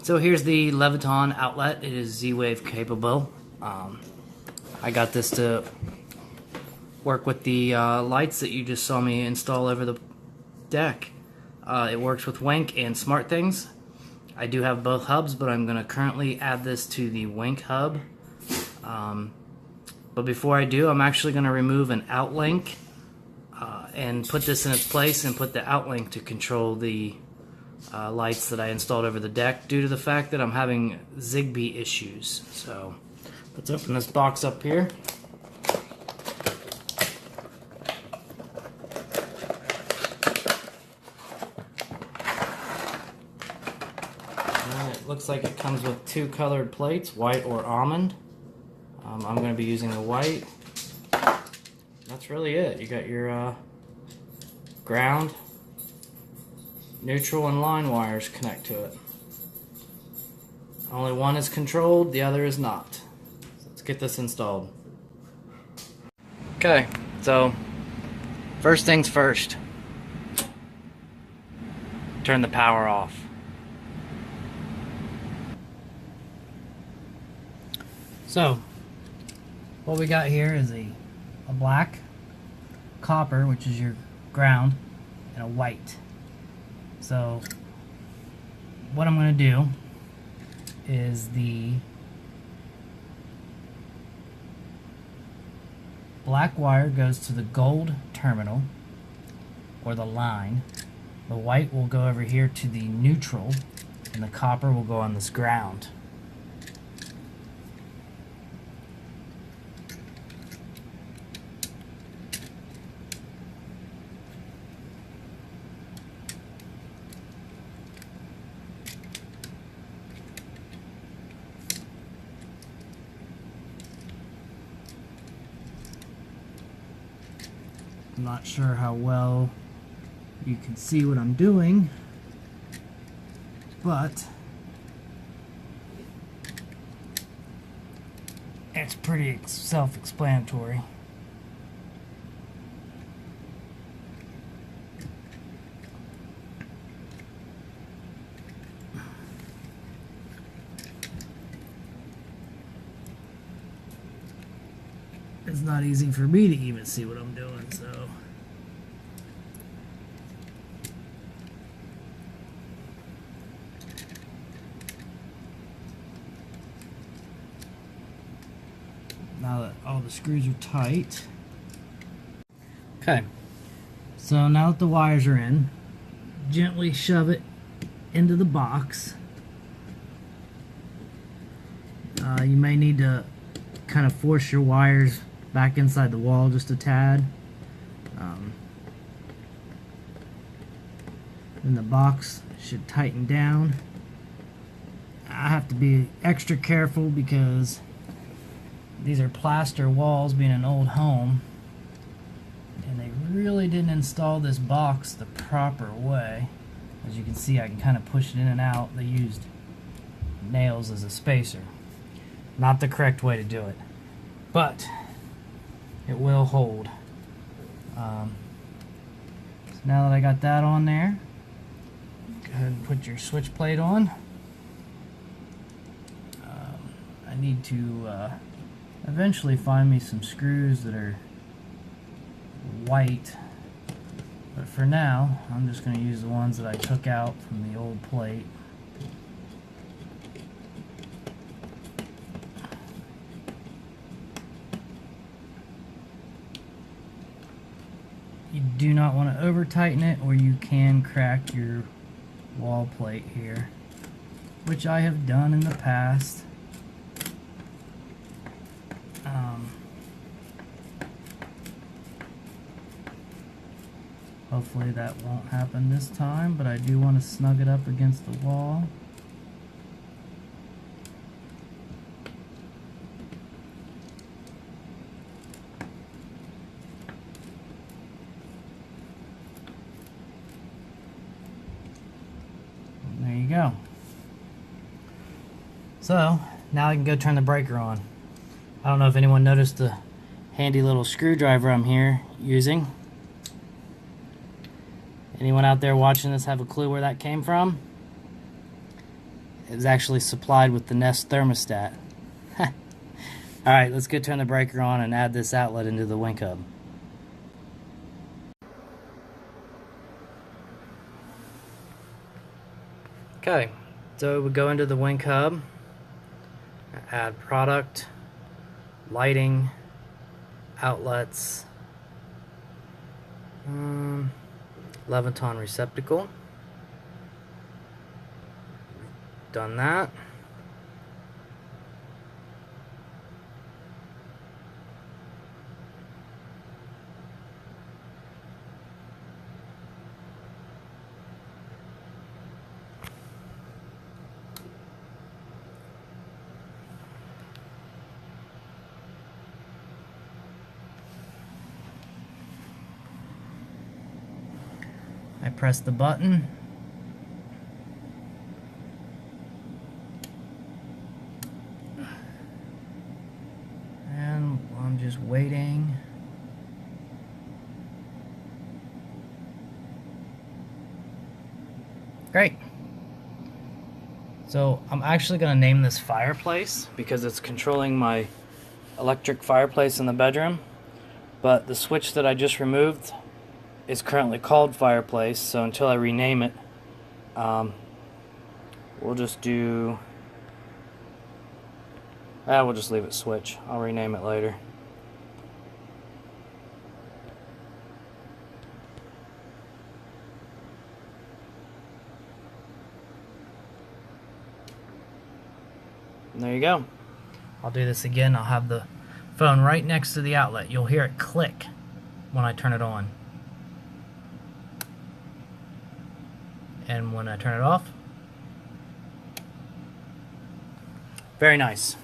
So here's the Leviton outlet. It is Z-Wave capable. I got this to work with the lights that you just saw me install over the deck. It works with Wink and SmartThings. I do have both hubs, but I'm going to currently add this to the Wink hub. But before I do, I'm actually going to remove an outlink and put this in its place and put the outlink to control the lights that I installed over the deck due to the fact that I'm having Zigbee issues. So let's open this box up here. And it looks like it comes with two colored plates, white or almond. I'm going to be using the white. That's really it. You got your ground, neutral, and line wires connect to it. Only one is controlled, the other is not. So let's get this installed. Okay, so first things first. Turn the power off. So, what we got here is a black, copper, which is your ground, and a white. So what I'm going to do is the black wire goes to the gold terminal, or the line. The white will go over here to the neutral, and the copper will go on this ground. I'm not sure how well you can see what I'm doing, but it's pretty self-explanatory. It's not easy for me to even see what I'm doing, so. Now that all the screws are tight. Okay, so now that the wires are in, gently shove it into the box. You may need to kind of force your wires back inside the wall just a tad. Then the box should tighten down. I have to be extra careful because these are plaster walls, being an old home, and they really didn't install this box the proper way. As you can see, I can kind of push it in and out. They used nails as a spacer. Not the correct way to do it, but it will hold. So now that I got that on there, go ahead and put your switch plate on. I need to eventually find me some screws that are white, but for now I'm just going to use the ones that I took out from the old plate. You do not want to over tighten it, or you can crack your wall plate here, which I have done in the past. Hopefully that won't happen this time, but I do want to snug it up against the wall. And there you go. So now I can go turn the breaker on. I don't know if anyone noticed the handy little screwdriver I'm here using. Anyone out there watching this have a clue where that came from? is actually supplied with the Nest thermostat. Alright, let's go turn the breaker on and add this outlet into the wing hub. Okay, so we go into the wing hub, add product, lighting, outlets, Leviton receptacle. Done that. I press the button. And I'm just waiting. Great. So I'm actually going to name this fireplace because it's controlling my electric fireplace in the bedroom. But the switch that I just removed is currently called fireplace, so until I rename it, we'll just do... we'll just leave it switch. I'll rename it later. And there you go. I'll do this again. I'll have the phone right next to the outlet. You'll hear it click when I turn it on. And when I turn it off. Very nice.